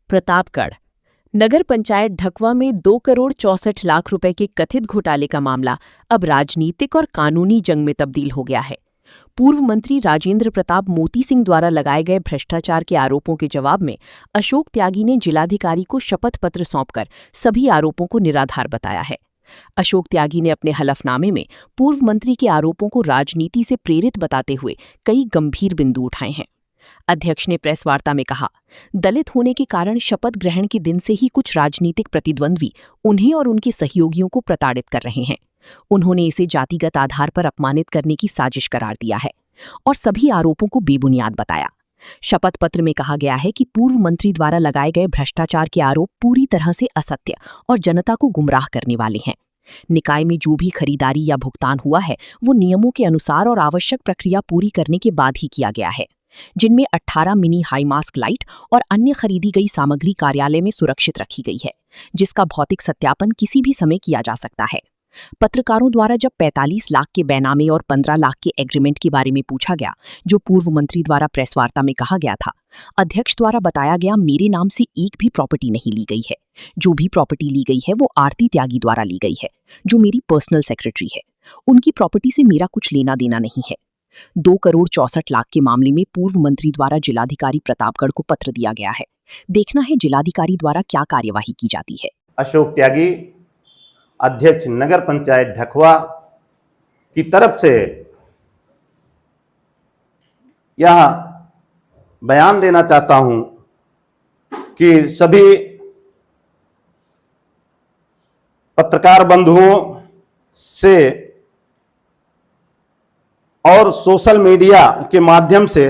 प्रतापगढ़ नगर पंचायत ढकवा में 2,64,00,000 रुपए के कथित घोटाले का मामला अब राजनीतिक और कानूनी जंग में तब्दील हो गया है। पूर्व मंत्री राजेंद्र प्रताप मोती सिंह द्वारा लगाए गए भ्रष्टाचार के आरोपों के जवाब में अशोक त्यागी ने जिलाधिकारी को शपथ पत्र सौंपकर सभी आरोपों को निराधार बताया है। अशोक त्यागी ने अपने हलफनामे में पूर्व मंत्री के आरोपों को राजनीति से प्रेरित बताते हुए कई गंभीर बिंदु उठाए हैं। अध्यक्ष ने प्रेस वार्ता में कहा, दलित होने के कारण शपथ ग्रहण के दिन से ही कुछ राजनीतिक प्रतिद्वंद्वी उन्हें और उनके सहयोगियों को प्रताड़ित कर रहे हैं। उन्होंने इसे जातिगत आधार पर अपमानित करने की साजिश करार दिया है और सभी आरोपों को बेबुनियाद बताया। शपथ पत्र में कहा गया है कि पूर्व मंत्री द्वारा लगाए गए भ्रष्टाचार के आरोप पूरी तरह से असत्य और जनता को गुमराह करने वाले हैं। निकाय में जो भी खरीदारी या भुगतान हुआ है वो नियमों के अनुसार और आवश्यक प्रक्रिया पूरी करने के बाद ही किया गया है, जिनमें 18 मिनी हाई मास्क लाइट और अन्य खरीदी गई सामग्री कार्यालय में सुरक्षित रखी गई है, जिसका भौतिक सत्यापन किसी भी समय किया जा सकता है। पत्रकारों द्वारा जब 45 लाख के बैनामे और 15 लाख के एग्रीमेंट के बारे में पूछा गया, जो पूर्व मंत्री द्वारा प्रेस वार्ता में कहा गया था, अध्यक्ष द्वारा बताया गया मेरे नाम से एक भी प्रॉपर्टी नहीं ली गई है। जो भी प्रॉपर्टी ली गई है वो आरती त्यागी द्वारा ली गई है, जो मेरी पर्सनल सेक्रेटरी है। उनकी प्रॉपर्टी से मेरा कुछ लेना देना नहीं है। 2,64,00,000 के मामले में पूर्व मंत्री द्वारा जिलाधिकारी प्रतापगढ़ को पत्र दिया गया है। देखना है जिलाधिकारी द्वारा क्या कार्यवाही की जाती है। अशोक त्यागी, अध्यक्ष नगर पंचायत ढकवा की तरफ से यह बयान देना चाहता हूं कि सभी पत्रकार बंधुओं से और सोशल मीडिया के माध्यम से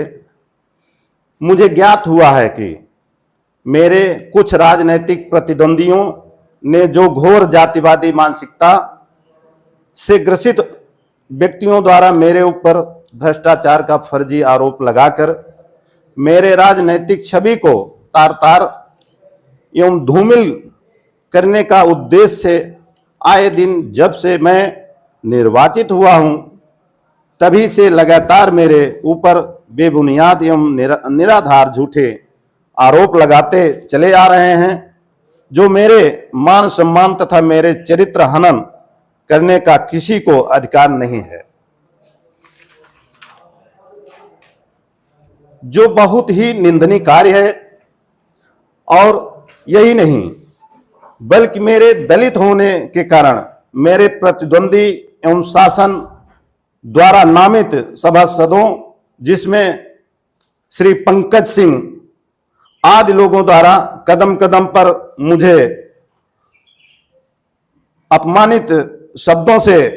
मुझे ज्ञात हुआ है कि मेरे कुछ राजनीतिक प्रतिद्वंदियों ने जो घोर जातिवादी मानसिकता से ग्रसित व्यक्तियों द्वारा मेरे ऊपर भ्रष्टाचार का फर्जी आरोप लगाकर मेरे राजनीतिक छवि को तार-तार एवं धूमिल करने का उद्देश्य से आए दिन जब से मैं निर्वाचित हुआ हूं, तभी से लगातार मेरे ऊपर बेबुनियाद एवं निराधार झूठे आरोप लगाते चले आ रहे हैं, जो मेरे मान सम्मान तथा मेरे चरित्र हनन करने का किसी को अधिकार नहीं है, जो बहुत ही निंदनीय कार्य है। और यही नहीं बल्कि मेरे दलित होने के कारण मेरे प्रतिद्वंदी एवं शासन द्वारा नामित सभासदों, जिसमें श्री पंकज सिंह आदि लोगों द्वारा कदम कदम पर मुझे अपमानित शब्दों से,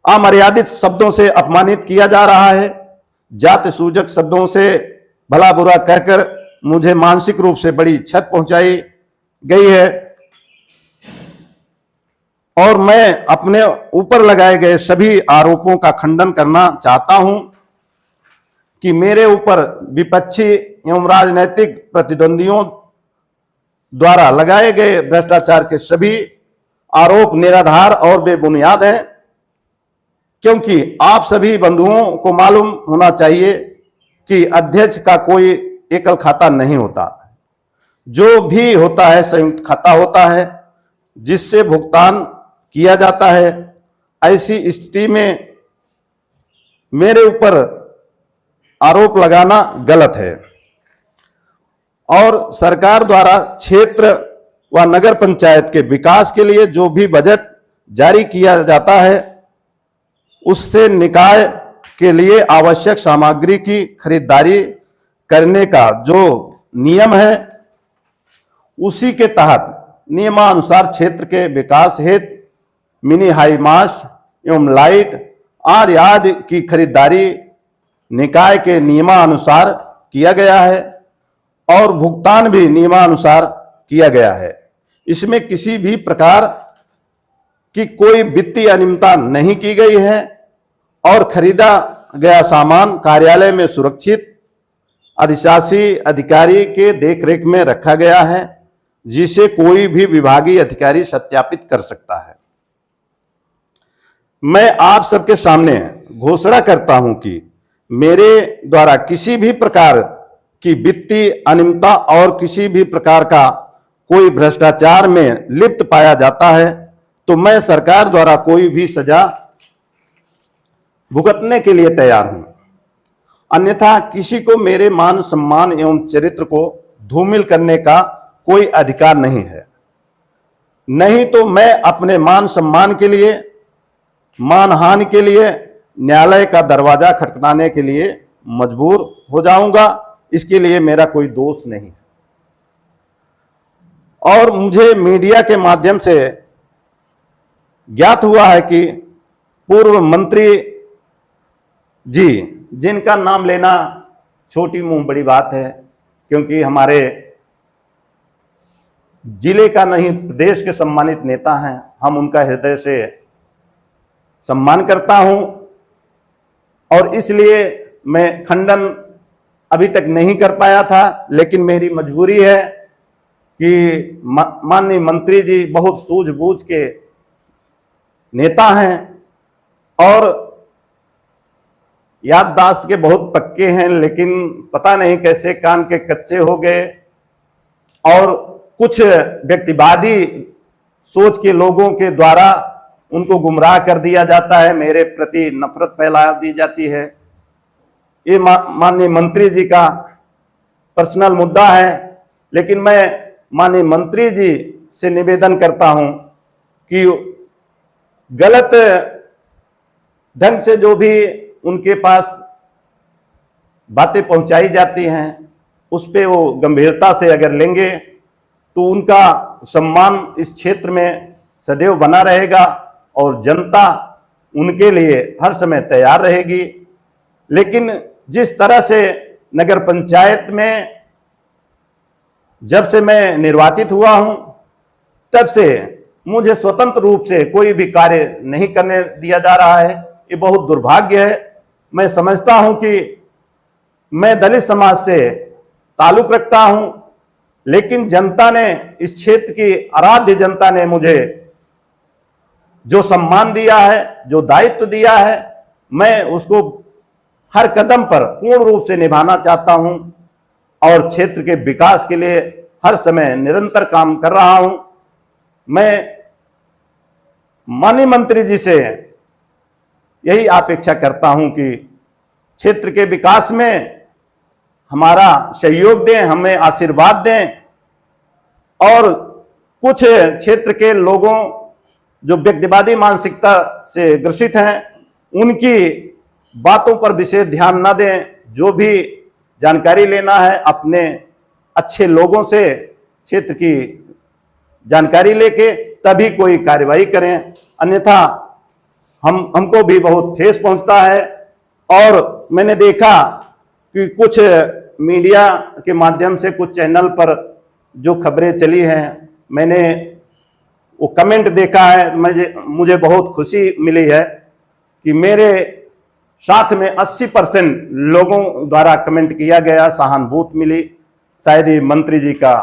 अमर्यादित शब्दों से अपमानित किया जा रहा है। जाति सूचक शब्दों से भला बुरा कहकर मुझे मानसिक रूप से बड़ी क्षत पहुंचाई गई है और मैं अपने ऊपर लगाए गए सभी आरोपों का खंडन करना चाहता हूं कि मेरे ऊपर विपक्षी एवं राजनीतिक प्रतिद्वंदियों द्वारा लगाए गए भ्रष्टाचार के सभी आरोप निराधार और बेबुनियाद हैं, क्योंकि आप सभी बंधुओं को मालूम होना चाहिए कि अध्यक्ष का कोई एकल खाता नहीं होता। जो भी होता है संयुक्त खाता होता है, जिससे भुगतान किया जाता है। ऐसी स्थिति में मेरे ऊपर आरोप लगाना गलत है और सरकार द्वारा क्षेत्र व नगर पंचायत के विकास के लिए जो भी बजट जारी किया जाता है, उससे निकाय के लिए आवश्यक सामग्री की खरीदारी करने का जो नियम है, उसी के तहत नियमानुसार क्षेत्र के विकास हेतु मिनी हाई मास्क एवं लाइट आदि आदि की खरीदारी निकाय के नियमानुसार किया गया है और भुगतान भी नियमानुसार किया गया है। इसमें किसी भी प्रकार की कोई वित्तीय अनियमितता नहीं की गई है और खरीदा गया सामान कार्यालय में सुरक्षित अधिशासी अधिकारी के देखरेख में रखा गया है, जिसे कोई भी विभागीय अधिकारी सत्यापित कर सकता है। मैं आप सबके सामने घोषणा करता हूं कि मेरे द्वारा किसी भी प्रकार कि वित्तीय अनियमितता और किसी भी प्रकार का कोई भ्रष्टाचार में लिप्त पाया जाता है तो मैं सरकार द्वारा कोई भी सजा भुगतने के लिए तैयार हूं। अन्यथा किसी को मेरे मान सम्मान एवं चरित्र को धूमिल करने का कोई अधिकार नहीं है। नहीं तो मैं अपने मान सम्मान के लिए, मानहानि के लिए न्यायालय का दरवाजा खटखटाने के लिए मजबूर हो जाऊंगा। इसके लिए मेरा कोई दोष नहीं है। और मुझे मीडिया के माध्यम से ज्ञात हुआ है कि पूर्व मंत्री जी, जिनका नाम लेना छोटी मुंह बड़ी बात है, क्योंकि हमारे जिले का नहीं प्रदेश के सम्मानित नेता हैं, हम उनका हृदय से सम्मान करता हूं और इसलिए मैं खंडन अभी तक नहीं कर पाया था। लेकिन मेरी मजबूरी है कि माननीय मंत्री जी बहुत सूझबूझ के नेता हैं और याददाश्त के बहुत पक्के हैं, लेकिन पता नहीं कैसे कान के कच्चे हो गए और कुछ व्यक्तिवादी सोच के लोगों के द्वारा उनको गुमराह कर दिया जाता है, मेरे प्रति नफरत फैला दी जाती है। ये माननीय मंत्री जी का पर्सनल मुद्दा है, लेकिन मैं माननीय मंत्री जी से निवेदन करता हूं कि गलत ढंग से जो भी उनके पास बातें पहुंचाई जाती हैं उस पे वो गंभीरता से अगर लेंगे तो उनका सम्मान इस क्षेत्र में सदैव बना रहेगा और जनता उनके लिए हर समय तैयार रहेगी। लेकिन जिस तरह से नगर पंचायत में जब से मैं निर्वाचित हुआ हूं तब से मुझे स्वतंत्र रूप से कोई भी कार्य नहीं करने दिया जा रहा है, ये बहुत दुर्भाग्य है। मैं समझता हूं कि मैं दलित समाज से ताल्लुक रखता हूं, लेकिन जनता ने, इस क्षेत्र की आराध्य जनता ने मुझे जो सम्मान दिया है, जो दायित्व दिया है, मैं उसको हर कदम पर पूर्ण रूप से निभाना चाहता हूं और क्षेत्र के विकास के लिए हर समय निरंतर काम कर रहा हूं। मैं माननीय मंत्री जी से यही अपेक्षा करता हूं कि क्षेत्र के विकास में हमारा सहयोग दें, हमें आशीर्वाद दें और कुछ क्षेत्र के लोगों जो व्यक्तिवादी मानसिकता से ग्रसित हैं उनकी बातों पर विशेष ध्यान न दें। जो भी जानकारी लेना है अपने अच्छे लोगों से क्षेत्र की जानकारी लेके तभी कोई कार्रवाई करें, अन्यथा हमको भी बहुत ठेस पहुंचता है। और मैंने देखा कि कुछ मीडिया के माध्यम से कुछ चैनल पर जो खबरें चली हैं, मैंने वो कमेंट देखा है, मुझे बहुत खुशी मिली है कि मेरे साथ में 80% लोगों द्वारा कमेंट किया गया, सहानुभूति मिली। शायद ये मंत्री जी का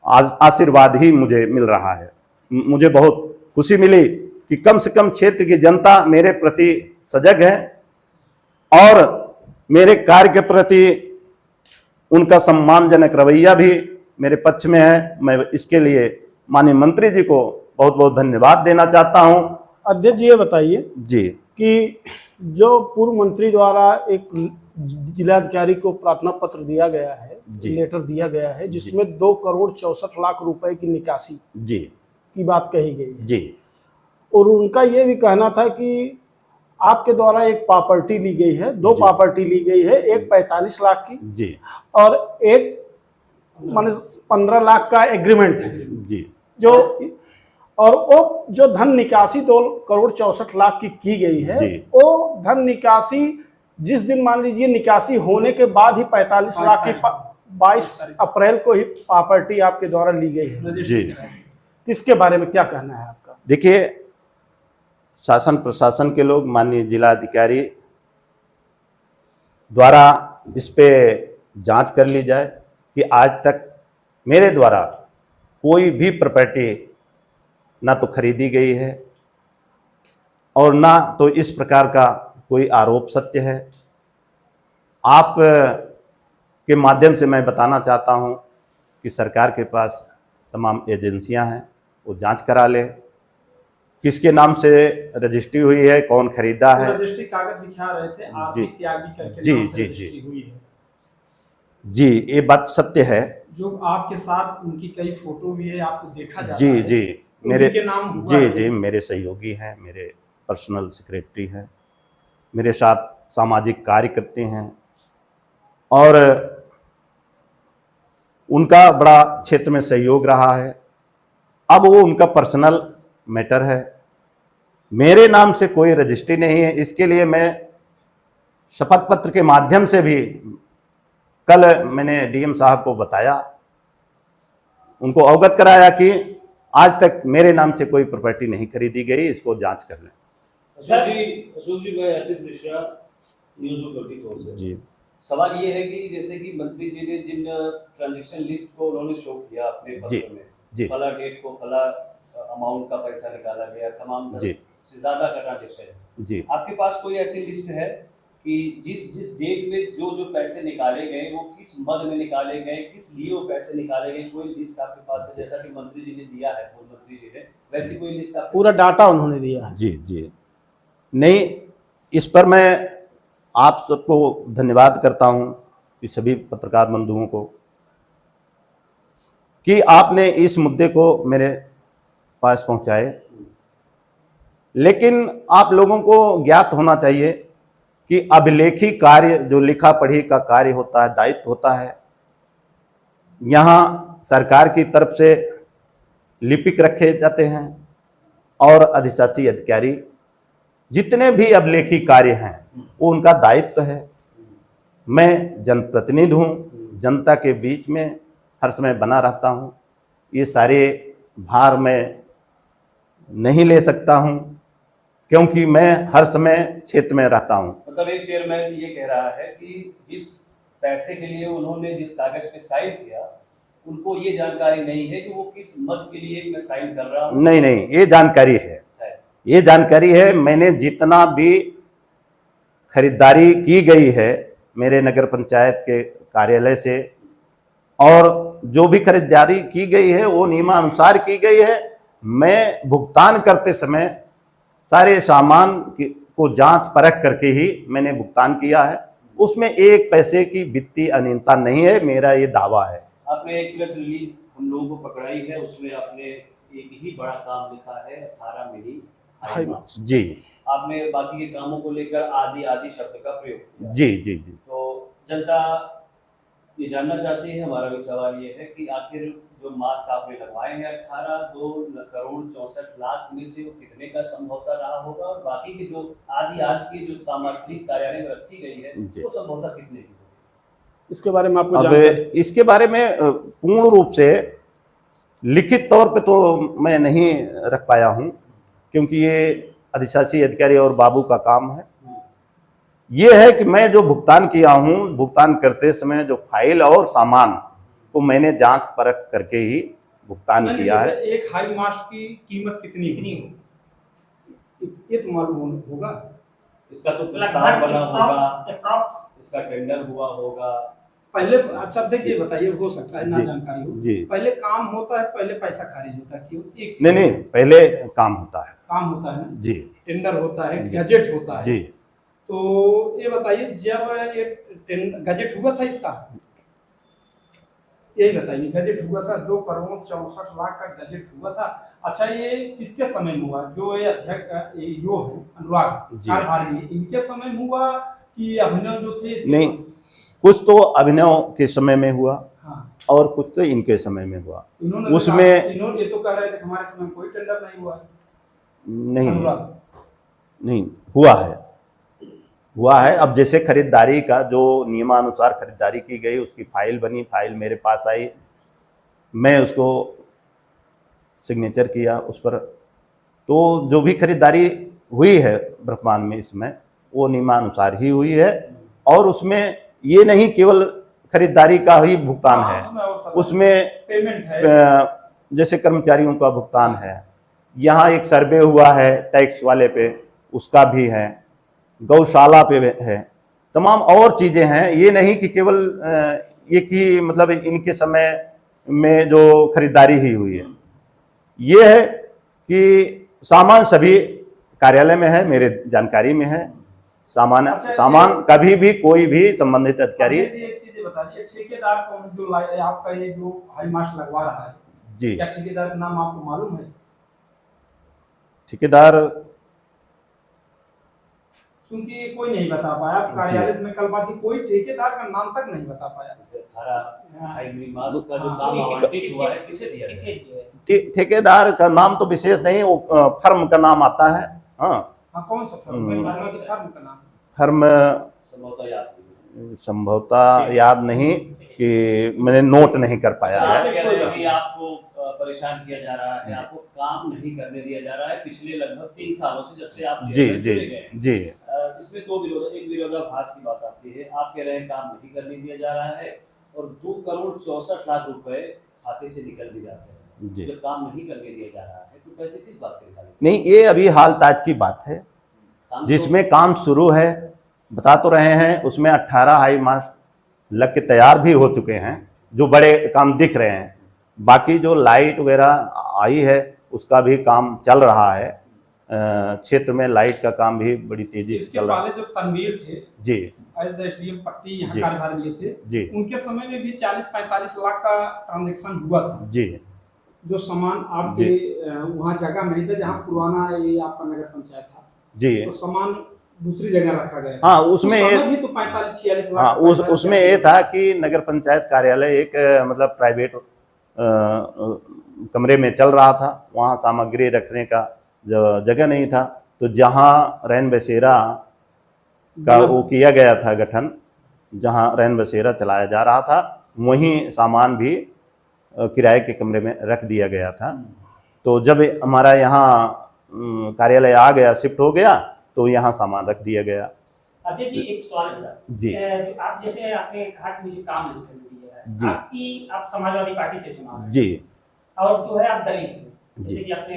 आशीर्वाद ही मुझे मिल रहा है। मुझे बहुत खुशी मिली कि कम से कम क्षेत्र की जनता मेरे प्रति सजग है और मेरे कार्य के प्रति उनका सम्मानजनक रवैया भी मेरे पक्ष में है। मैं इसके लिए माननीय मंत्री जी को बहुत बहुत धन्यवाद देना चाहता हूं। अध्यक्ष जी, ये बताइए जी कि जो पूर्व मंत्री द्वारा एक जिलाधिकारी को प्रार्थना पत्र दिया गया है, लेटर दिया गया है, जिसमें 2,64,00,000 रुपए की निकासी जी की बात कही गई है जी, और उनका ये भी कहना था कि आपके द्वारा एक प्रॉपर्टी ली गई है, 2 प्रॉपर्टी ली गई है, एक 45 लाख की जी और एक माने 15 लाख का एग्रीमेंट है जी, जो, और वो जो धन निकासी 2,64,00,000 की गई है, वो धन निकासी जिस दिन मान लीजिए निकासी होने के बाद ही 45 लाख की 22 अप्रैल को ही प्रॉपर्टी आपके द्वारा ली गई है जी। इसके बारे में क्या कहना है आपका? देखिए, शासन प्रशासन के लोग, माननीय जिलाधिकारी द्वारा इस पे जांच कर ली जाए कि आज तक मेरे द्वारा कोई भी प्रॉपर्टी ना तो खरीदी गई है और ना तो इस प्रकार का कोई आरोप सत्य है। आप के माध्यम से मैं बताना चाहता हूं कि सरकार के पास तमाम एजेंसियां हैं, वो जांच करा ले, किसके नाम से रजिस्ट्री हुई है, कौन खरीदा है। रजिस्ट्री कागज दिखा रहे थे, आरती त्यागी करके जी नाम से जी रजिस्ट्री हुई है। जी, ये बात सत्य है। जो आपके साथ उनकी कई फोटो भी है, आपको देखा जाता जी है। जी, मेरे उनके नाम हुआ जी है। जी, मेरे सहयोगी हैं, मेरे पर्सनल सेक्रेटरी हैं, मेरे साथ सामाजिक कार्य करते हैं, और उनका बड़ा क्षेत्र में सहयोग रहा है। अब वो उनका पर्सनल मैटर है, मेरे नाम से कोई रजिस्ट्री नहीं है। इसके लिए मैं शपथ पत्र के माध्यम से भी कल मैंने डीएम साहब को बताया, उनको अवगत कराया कि आज तक मेरे नाम से कोई प्रॉपर्टी नहीं खरीदी गई, इसको जांच कर लें। अशोक जी, मैं अर्पित मिश्रा, न्यूज़ 24 से। जी, सवाल ये है कि जैसे कि मंत्री जी ने जिन ट्रांजैक्शन लिस्ट को उन्होंने शो किया अपने जी, पत्र में, जी, फला डेट को फला अमाउंट का पैसा निकाला गया, तमाम 10 जी, से ज्यादा का ट्रांजैक्शन है। जी, आपके पास कोई ऐसी लिस्ट है कि जिस डेट में जो पैसे निकाले गए वो किस मद में निकाले गए, किस लिए वो पैसे निकाले गए, कोई लिस्ट आपके पास है? जैसा कि मंत्री जी ने दिया है, पूर्व मंत्री जी ने, वैसी कोई लिस्ट आपके पूरा डाटा उन्होंने दिया है। जी, जी। नहीं, इस पर मैं आप सबको धन्यवाद करता हूं कि सभी पत्रकार बंधुओं को, कि आपने इस मुद्दे को मेरे पास पहुंचाए। लेकिन आप लोगों को ज्ञात होना चाहिए कि अभिलेखी कार्य, जो लिखा पढ़ी का कार्य होता है, दायित्व होता है, यहाँ सरकार की तरफ से लिपिक रखे जाते हैं, और अधिशासी अधिकारी जितने भी अभिलेखी कार्य हैं वो उनका दायित्व है। मैं जनप्रतिनिधि हूँ, जनता के बीच में हर समय बना रहता हूँ, ये सारे भार मैं नहीं ले सकता हूँ, क्योंकि मैं हर समय क्षेत्र में रहता हूँ। मतलब एक चेयरमैन ये कह रहा है कि जिस पैसे के लिए उन्होंने जिस कागज पे साइन किया, उनको ये जानकारी नहीं है कि वो किस मद के लिए मैं साइन कर रहा हूँ। नहीं नहीं, ये जानकारी है, ये जानकारी है। मैंने जितना भी खरीदारी की गई है मेरे नगर पंचायत के कार्यालय से, और जो भी खरीदारी की गई है वो नियमानुसार की गई है। मैं भुगतान करते समय सारे सामान को जांच परख करके ही मैंने भुगतान किया है, उसमें एक पैसे की वित्तीय अनियमितता नहीं है, मेरा ये दावा है। आपने एक प्रेस रिलीज उन लोगों को पकड़ाई है, उसमें आपने एक ही बड़ा काम लिखा है, 18 मिनी हाई मास्क। जी, आपने बाकी के कामों को लेकर आदि आदि शब्द का प्रयोग किया। जी जी जी। तो जनता ये जानना चाहती है, हमारा भी सवाल ये है कि आखिर जो मास्क आपने लगवाए हैं 18 करोड़ 64 लाख में से वो कितने का संभवतः रहा होगा, और बाकी के जो आदि की जो सामग्री कार्यालय में रखी गई है वो संभवतः कितने की होगी? इसके बारे में आपको अब इसके बारे में पूर्ण रूप से लिखित तौर पे तो मैं नहीं रख पाया हूं, क्योंकि ये अधिशासी अधिकारी और बाबू का काम है। ये है कि मैं जो भुगतान किया हूं, भुगतान करते समय जो फाइल और सामान को मैंने जांच परख करके ही भुगतान किया है। एक हाई मास्क की कीमत कितनी हो, ये तो मालूम होगा। इसका तो प्रस्ताव बना होगा, इसका टेंडर हुआ होगा पहले। अच्छा देखिए, बताइए, हो सकता है ना जानकारी हो जी। पहले काम होता है, पहले पैसा खारिज होता है, क्यों? एक नहीं, पहले काम होता है। काम होता है ना जी, टेंडर होता है, गजट होता है जी। तो ये बताइए, जब ये गजट हुआ था इसका, यही बताइए, गजट हुआ था 2 करोड़ 64 लाख का गजट हुआ था। अच्छा, ये किसके समय में हुआ? जो ये अध्यक्ष यो है अनुराग कारभारी, इनके समय में हुआ कि अभिनव जो थे? नहीं, कुछ तो अभिनव के समय में हुआ, हाँ, और कुछ तो इनके समय में हुआ। इन्होंने उसमें इन्होंने ये तो कह रहे थे कि हमारे समय कोई टेंडर नहीं हुआ। नहीं हुआ है। अब जैसे खरीदारी का जो नियमानुसार खरीदारी की गई, उसकी फाइल बनी, फाइल मेरे पास आई, मैं उसको सिग्नेचर किया उस पर। तो जो भी खरीदारी हुई है वर्तमान में इसमें, वो नियमानुसार ही हुई है, और उसमें ये नहीं केवल खरीदारी का ही भुगतान है, उसमें पेमेंट है, जैसे कर्मचारियों का भुगतान है, यहाँ एक सर्वे हुआ है टैक्स वाले पे, उसका भी है, गौशाला पे है, तमाम और चीज़ें हैं। ये नहीं कि केवल ये कि मतलब इनके समय में जो खरीदारी ही हुई है, ये है कि सामान सभी कार्यालय में है, मेरे जानकारी में है। सामान सामान कभी भी कोई भी संबंधित अधिकारी। एक चीज बता दीजिए, ठेकेदार कौन जो आपका ये जो हाई मास्ट लगवा रहा है जी, क्या ठेकेदार का नाम आपको मालूम है? ठेकेदार क्योंकि कोई नहीं बता पाया कार्यालय में कल बात की, कोई ठेकेदार का नाम तक नहीं बता पाया। का जो काम आवंटित हुआ है किसे दिया है? ठेकेदार का नाम तो विशेष नहीं, वो फर्म का नाम आता है। हाँ, कौन सा फर्म का नाम? फर्म संभवतः याद नहीं कि मैंने नोट नहीं कर पाया है। आपको परेशान किया जा रहा है, आपको काम नहीं करने दिया जा रहा है पिछले लगभग 3 सालों से, जब से आप जी जी जी। इसमें एक विरोधाभास की बात आती है। आप कह रहे हैं काम नहीं करने दिया जा रहा है और 2 करोड़ 64 लाख रुपए खाते से निकल भी जाते हैं। जब काम नहीं करने दिया जा रहा है तो पैसे किस बात के निकाले? नहीं, ये अभी हाल ताज की बात है, जिसमें काम शुरू है। बता तो रहे हैं, उसमें 18 हाई मास्ट लग के तैयार भी हो चुके हैं, जो बड़े काम दिख रहे हैं। बाकी जो लाइट वगैरह आई है उसका भी काम चल रहा है। क्षेत्र में लाइट का काम भी बड़ी तेजी से चल रहा है। जो तनवीर थे जी, एसडीएम पट्टी यहाँ कार्यभार लिए थे जी, उनके समय में भी 40-45 लाख का ट्रांजैक्शन हुआ था जी। जो सामान आपके वहाँ जगह नहीं था जहाँ पुराना ये आपका नगर पंचायत था जी, तो सामान दूसरी जगह रखा गया। हाँ, उसमें भी तो 45-46 लाख। हाँ, उसमें ये था कि नगर पंचायत कार्यालय एक मतलब प्राइवेट कमरे में चल रहा था, वहाँ सामग्री रखने का जगह नहीं था। तो जहाँ रैन बसेरा का वो किया गया था गठन, जहाँ रैन बसेरा चलाया जा रहा था, वहीं सामान भी किराए के कमरे में रख दिया गया था। तो जब हमारा यहाँ कार्यालय आ गया, शिफ्ट हो गया, तो यहाँ सामान रख दिया गया। अध्यक्ष जी, एक सवाल था जी, आप जैसे आपने कहा कि मुझे काम नहीं करने दिया जी, है, आप समाजवादी पार्टी से चुनाव लड़े जी, और जो है आप दलित हैं, जी, जैसे कि आपने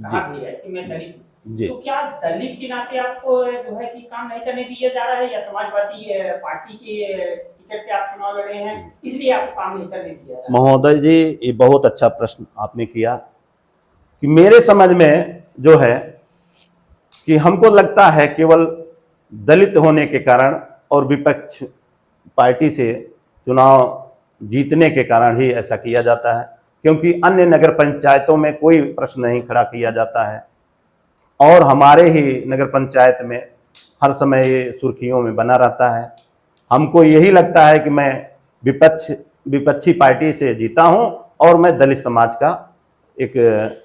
कहा भी है कि मैं दलित हूं, जी। तो क्या दलित के नाते आपको जो है कि काम नहीं करने दिया जा रहा है, या समाजवादी पार्टी के टिकट पे आप चुनाव लड़े हैं इसलिए आपको काम नहीं करने दिया जा रहा है? महोदय जी, ये बहुत अच्छा प्रश्न आपने किया कि मेरे समझ में जो है कि हमको लगता है केवल दलित होने के कारण और विपक्ष पार्टी से चुनाव जीतने के कारण ही ऐसा किया जाता है, क्योंकि अन्य नगर पंचायतों में कोई प्रश्न नहीं खड़ा किया जाता है और हमारे ही नगर पंचायत में हर समय ये सुर्खियों में बना रहता है। हमको यही लगता है कि मैं विपक्षी पार्टी से जीता हूं और मैं दलित समाज का एक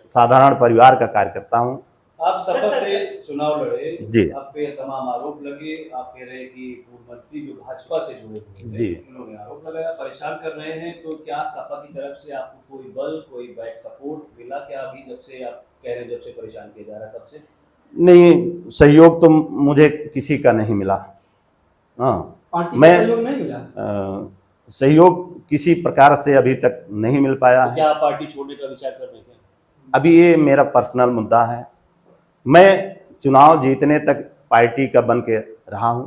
साधारण परिवार का कार्यकर्ता हूं। आप सपा से चुनाव लड़े जी, आप पे तमाम आरोप लगे। आप कह रहे हैं कि पूर्व मंत्री जो भाजपा से जुड़े हुए जी, थे उन्होंने आरोप लगाया, परेशान कर रहे हैं। तो क्या सपा की तरफ से आपको कोई बल, कोई बैक सपोर्ट मिला क्या अभी, जब से आप कह रहे हैं जब से परेशान किया जा रहा है तब से? नहीं, सहयोग तो मुझे किसी का नहीं मिला। हाँ, मैं सहयोग नहीं मिला। सहयोग किसी प्रकार से अभी तक नहीं मिल पाया है। क्या आप पार्टी छोड़ने का विचार कर रहे हैं? अभी ये मेरा पर्सनल मुद्दा है। मैं चुनाव जीतने तक पार्टी का बन के रहा हूं,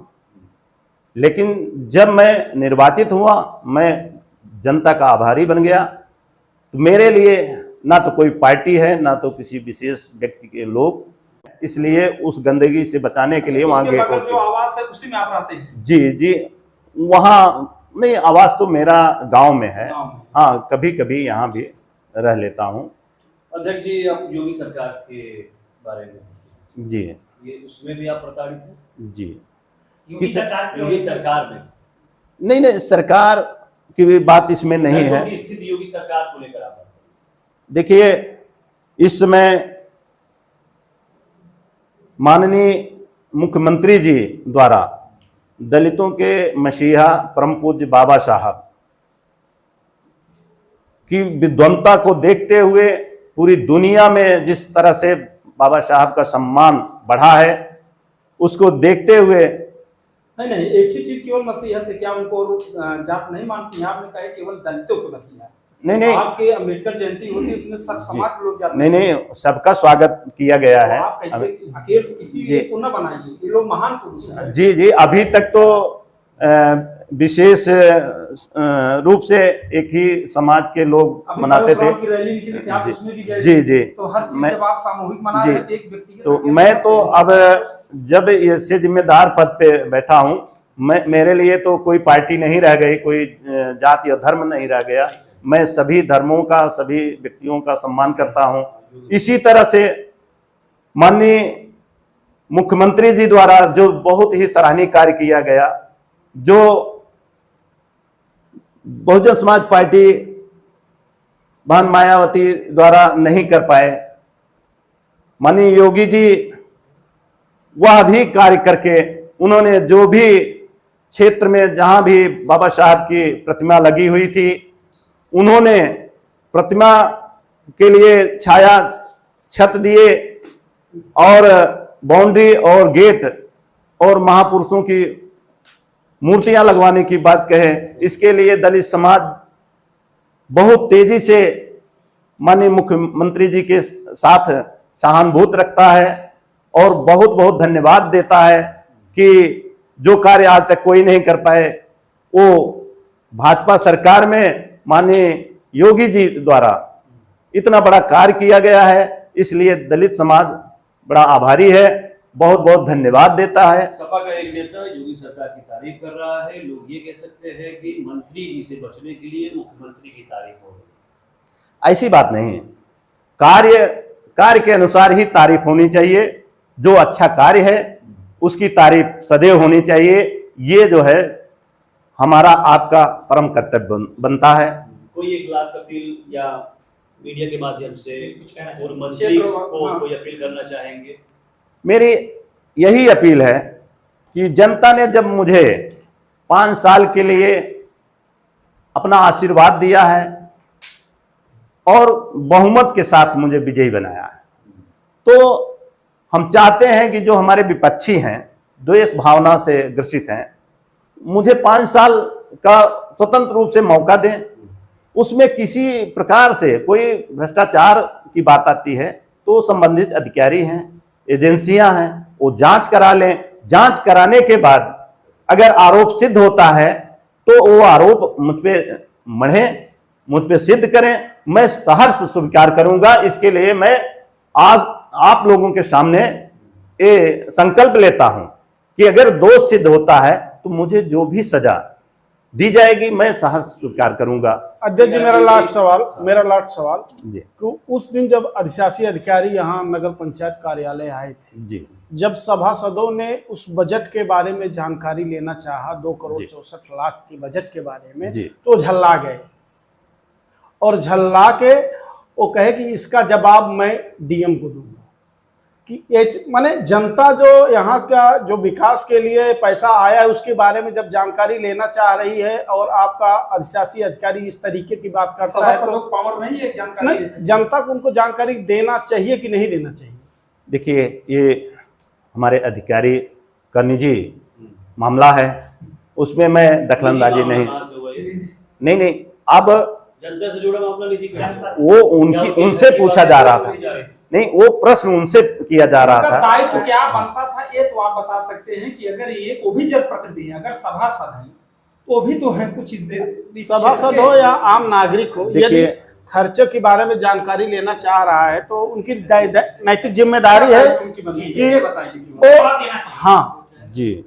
लेकिन जब मैं निर्वाचित हुआ, मैं जनता का आभारी बन गया। तो मेरे लिए ना तो कोई पार्टी है, ना तो किसी विशेष व्यक्ति के लोग, इसलिए उस गंदगी से बचाने के लिए वहां गेट होते जो आवास है उसी में आप रहते हैं? जी जी, वहाँ नहीं, आवास तो मेरा गांव में है। हाँ, कभी कभी यहाँ भी रह लेता हूँ। अध्यक्ष जी, आप योगी सरकार के बारे में जी, ये उसमें भी आप प्रताड़ित हैं? जी, योगी सरकार में नहीं नहीं, सरकार की भी बात इसमें नहीं है। स्थिति योगी सरकार को लेकर आप देखिए, इस समय माननीय मुख्यमंत्री जी द्वारा दलितों के मसीहा परम पूज्य बाबा साहब की विद्वता को देखते हुए पूरी दुनिया में जिस तरह से बाबा साहब का सम्मान बढ़ा है, उसको देखते हुए नहीं, एक ही चीज केवल मसीहत है, क्या उनको जात नहीं मानती? आपने कहा केवल दलितों के मसीहा। नहीं, आपके अम्बेडकर जयंती होती है उसमें सब समाज के लोग जाते हैं। नहीं, सबका स्वागत किया गया है। आप कैसे अकेले किसी को न बनाइए, ये लोग महान पुरुष हैं। जी जी, अभी तक तो विशेष रूप से एक ही समाज के लोग अभी मनाते थे। परशुराम की रैली निकली थी, आप जी, उसमें भी गए जी, थे। जी। तो हर चीज मैं- जब आप सामूहिक मना जी। रहे हैं, एक व्यक्ति तो मैं तो अब जब ऐसे जिम्मेदार पद पे बैठा हूं, मेरे लिए तो कोई पार्टी नहीं रह गई, कोई जाति या धर्म नहीं रह गया। मैं सभी धर्मों का, सभी व्यक्तियों का सम्मान करता हूं। इसी तरह से माननीय मुख्यमंत्री जी द्वारा जो बहुत ही सराहनीय कार्य किया गया, जो बहुजन समाज पार्टी बहन मायावती द्वारा नहीं कर पाए, माननीय योगी जी वह भी कार्य करके उन्होंने जो भी क्षेत्र में जहां भी बाबा साहब की प्रतिमा लगी हुई थी, उन्होंने प्रतिमा के लिए छाया छत दिए और बाउंड्री और गेट और महापुरुषों की मूर्तियां लगवाने की बात कहे। इसके लिए दलित समाज बहुत तेजी से माननीय मुख्यमंत्री जी के साथ सहानुभूति रखता है और बहुत बहुत धन्यवाद देता है कि जो कार्य आज तक कोई नहीं कर पाए, वो भाजपा सरकार में माननीय योगी जी द्वारा इतना बड़ा कार्य किया गया है। इसलिए दलित समाज बड़ा आभारी है, बहुत बहुत धन्यवाद देता है। सपा का एक नेता योगी सरकार की तारीफ कर रहा है। लोग ये कह सकते हैं कि मंत्री जी से बचने के लिए मुख्यमंत्री की तारीफ हो रही। ऐसी बात नहीं है, कार्य के अनुसार ही तारीफ होनी चाहिए। जो अच्छा कार्य है उसकी तारीफ सदैव होनी चाहिए। ये जो है हमारा आपका परम कर्तव्य बनता है। कोई एक लास्ट अपील या मीडिया के माध्यम से और मंत्री क्षेत्र- को हाँ। कोई अपील करना चाहेंगे? मेरी यही अपील है कि जनता ने जब मुझे 5 साल के लिए अपना आशीर्वाद दिया है और बहुमत के साथ मुझे विजयी बनाया है, तो हम चाहते हैं कि जो हमारे विपक्षी हैं, द्वेष भावना से ग्रसित हैं, मुझे 5 साल का स्वतंत्र रूप से मौका दें। उसमें किसी प्रकार से कोई भ्रष्टाचार की बात आती है तो संबंधित अधिकारी हैं, एजेंसियां हैं, वो जांच करा लें। जांच कराने के बाद अगर आरोप सिद्ध होता है तो वो आरोप मुझ पे मढ़े, मुझ पे सिद्ध करें। मैं सहर्ष स्वीकार करूंगा। इसके लिए मैं आज आप लोगों के सामने ये संकल्प लेता हूं कि अगर दोष सिद्ध होता है तो मुझे जो भी सजा दी जाएगी मैं सहर्ष स्वीकार करूंगा। अध्यक्ष जी, मेरा लास्ट सवाल जी कि उस दिन जब अधिशासी अधिकारी यहाँ नगर पंचायत कार्यालय आए थे, जी जब सभासदों ने उस बजट के बारे में जानकारी लेना चाहा, 2 करोड़ जी। 64 लाख के बजट के बारे में, जी। तो झल्ला गए और झल्ला के वो कहे कि इसका जवाब मैं डीएम को दूंगा। कि ऐसे माने जनता जो यहाँ का जो विकास के लिए पैसा आया है उसके बारे में जब जानकारी लेना चाह रही है और आपका अधिशासी अधिकारी इस तरीके की बात करता है, तो पावर नहीं है जानकारी नहीं, दे सकते। जनता को उनको जानकारी देना चाहिए कि नहीं देना चाहिए? देखिए, ये हमारे अधिकारी का निजी मामला है, उसमें मैं दखलंदाजी नहीं नहीं अब जनता से जुड़ा मामला निजी वो उनसे पूछा जा रहा था। नहीं, वो प्रश्न उनसे किया जा रहा उनका था। दायित्व क्या बनता था ये तो आप बता सकते हैं कि अगर ये वो भी जनप्रतिनिधि है, अगर सभासद हैं तो भी तो है कुछ इस सभासद हो या आम नागरिक हो, यदि देखिए, खर्चे के बारे में जानकारी लेना चाह रहा है तो उनकी नैतिक जिम्मेदारी है कि वो, हाँ जी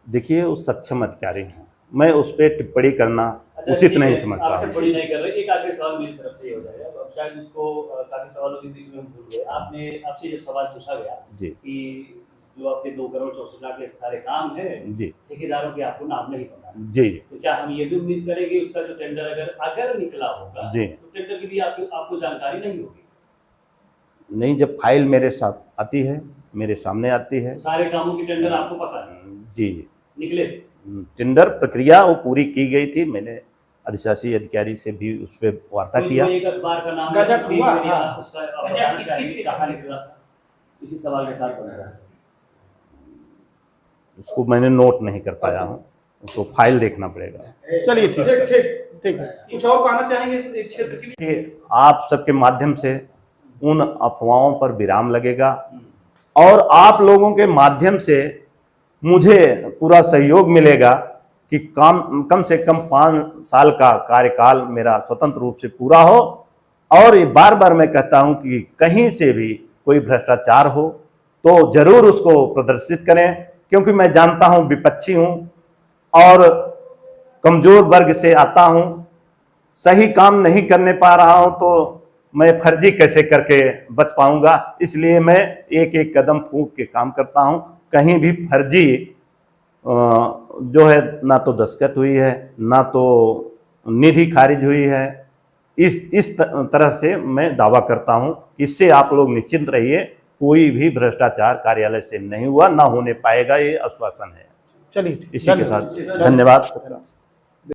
देखिए, वो सक्षम अधिकारी हैं, मैं उस पर टिप्पणी करना उचित नहीं समझता हूँ। टिप्पणी नहीं कर रहे। एक आखिरी सवाल मेरी तरफ से ये हो जाएगा, अब शायद उसको काफी सवालों के बीच में हम भूल गए। आपसे जब सवाल पूछा गया जी कि जो आपके 2 करोड़ 64 लाख के सारे काम है, जी ठेकेदारों के आपको नाम नहीं पता, जी तो क्या हम ये भी उम्मीद करेंगे उसका जो टेंडर अगर निकला होगा जी। तो टेंडर की भी आपको जानकारी नहीं होगी? नहीं, जब फाइल मेरे साथ आती है, मेरे सामने आती है, तो सारे कामों की टेंडर आपको पता नहीं जी निकले? टेंडर प्रक्रिया वो पूरी की गई थी। मैंने अधिशासी अधिकारी से भी उस पर वार्ता किया। कोई एक अखबार का नाम गजट सीट हुआ, में या हाँ। उसका आप बताना चाहेंगे कहाँ निकला? इसी सवाल के साथ बन रहा है। उसको मैंने नोट नहीं कर पाया हूँ, उसको फाइल देखना पड़ेगा। चलिए ठीक है। कुछ और कहना चाहेंगे इस क्षेत्र के लिए? कि आप सबके माध्यम से उन अफवाहों पर विराम लगेगा और आप लोगों के माध्यम से मुझे पूरा सहयोग मिलेगा कि कम से कम 5 साल का कार्यकाल मेरा स्वतंत्र रूप से पूरा हो। और ये बार बार मैं कहता हूं कि कहीं से भी कोई भ्रष्टाचार हो तो जरूर उसको प्रदर्शित करें, क्योंकि मैं जानता हूं विपक्षी हूं और कमजोर वर्ग से आता हूं, सही काम नहीं करने पा रहा हूं तो मैं फर्जी कैसे करके बच पाऊंगा। इसलिए मैं एक एक कदम फूंक के काम करता हूं। कहीं भी फर्जी जो है ना तो दस्तखत हुई है, ना तो निधि खारिज हुई है। इस तरह से मैं दावा करता हूं। इससे आप लोग निश्चिंत रहिए, कोई भी भ्रष्टाचार कार्यालय से नहीं हुआ, ना होने पाएगा, ये आश्वासन है। चलिए, इसी के साथ धन्यवाद।